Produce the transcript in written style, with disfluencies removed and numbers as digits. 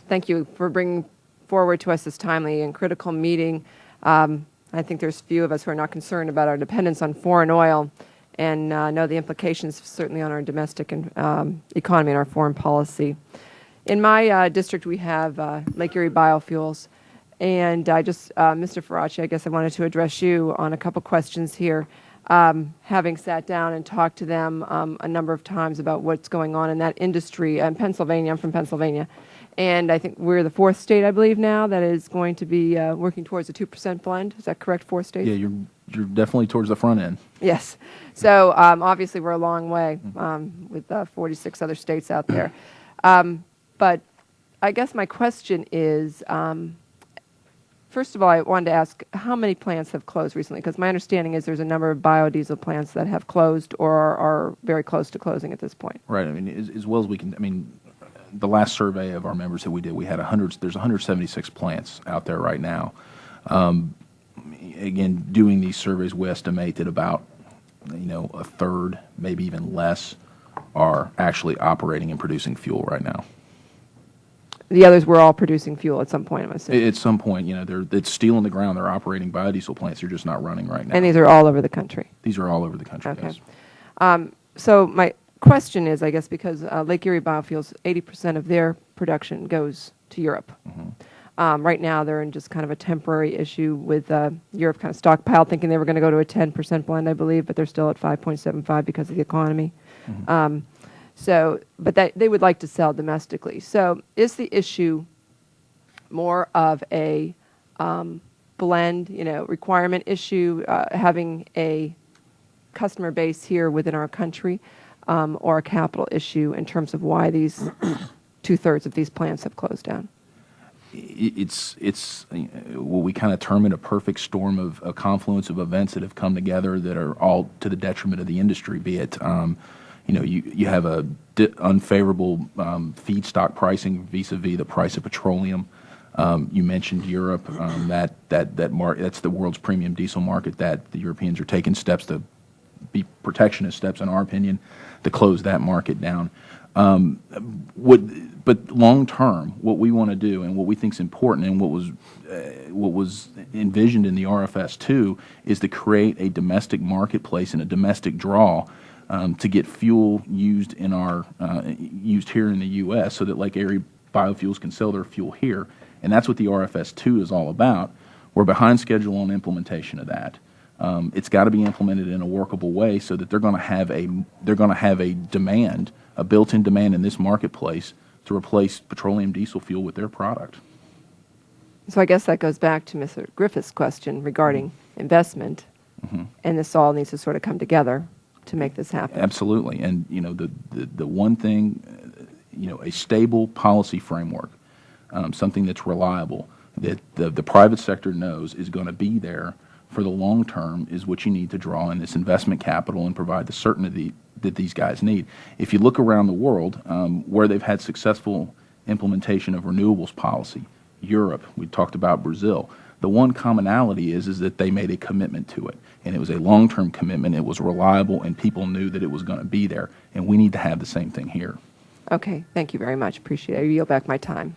Thank you for bringing forward to us this timely and critical meeting. I think there's few of us who are not concerned about our dependence on foreign oil and know the implications certainly on our domestic economy and our foreign policy. In my district, we have Lake Erie Biofuels. And Mr. Faraci, I guess I wanted to address you on a couple questions here. Having sat down and talked to them a number of times about what's going on in that industry in Pennsylvania. I'm from Pennsylvania. And I think we're the fourth state, I believe, now that is going to be working towards a 2% blend. Is that correct, four states? Yeah, you're definitely towards the front end. Yes. So obviously we're a long way with 46 other states out there. But I guess my question is, first of all, I wanted to ask how many plants have closed recently? Because my understanding is there's a number of biodiesel plants that have closed or are very close to closing at this point. Right. I mean, as well as we can. I mean, the last survey of our members that we did, we had there's 176 plants out there right now. Again, doing these surveys, we estimate that about a third, maybe even less, are actually operating and producing fuel right now. The others were all producing fuel at some point, I'm assuming. At some point, it's steel in the ground. They're operating biodiesel plants. They're just not running right now. And these are all over the country? These are all over the country, okay. Yes. So my question is, I guess, because Lake Erie Biofuels, 80% of their production goes to Europe. Mm-hmm. Right now, they're in just kind of a temporary issue with Europe kind of stockpiled, thinking they were going to go to a 10% blend, I believe, but they're still at 5.75 because of the economy. Mm-hmm. But they would like to sell domestically. So is the issue more of a blend, requirement issue, having a customer base here within our country, or a capital issue in terms of why these two-thirds of these plants have closed down? It's what we kind of term it a perfect storm of a confluence of events that have come together that are all to the detriment of the industry, be it you have a unfavorable feedstock pricing vis-a-vis the price of petroleum. You mentioned Europe. That's the world's premium diesel market that the Europeans are taking steps to be protectionist steps, in our opinion, to close that market down. But long term, what we want to do and what we think is important and what was envisioned in the RFS 2 is to create a domestic marketplace and a domestic draw to get fuel used used here in the U.S. so that Lake Erie Biofuels can sell their fuel here, and that's what the RFS 2 is all about. We're behind schedule on implementation of that. It's got to be implemented in a workable way so that they're going to have a demand, a built-in demand in this marketplace to replace petroleum diesel fuel with their product. So I guess that goes back to Mr. Griffith's question regarding investment, and this all needs to sort of come together to make this happen. Absolutely, and the one thing, a stable policy framework, something that's reliable, that the private sector knows is going to be there for the long term, is what you need to draw in this investment capital and provide the certainty that these guys need. If you look around the world where they've had successful implementation of renewables policy, Europe, we talked about Brazil, the one commonality is that they made a commitment to it. And it was a long-term commitment, it was reliable, and people knew that it was going to be there. And we need to have the same thing here. Okay, thank you very much. Appreciate it. I yield back my time.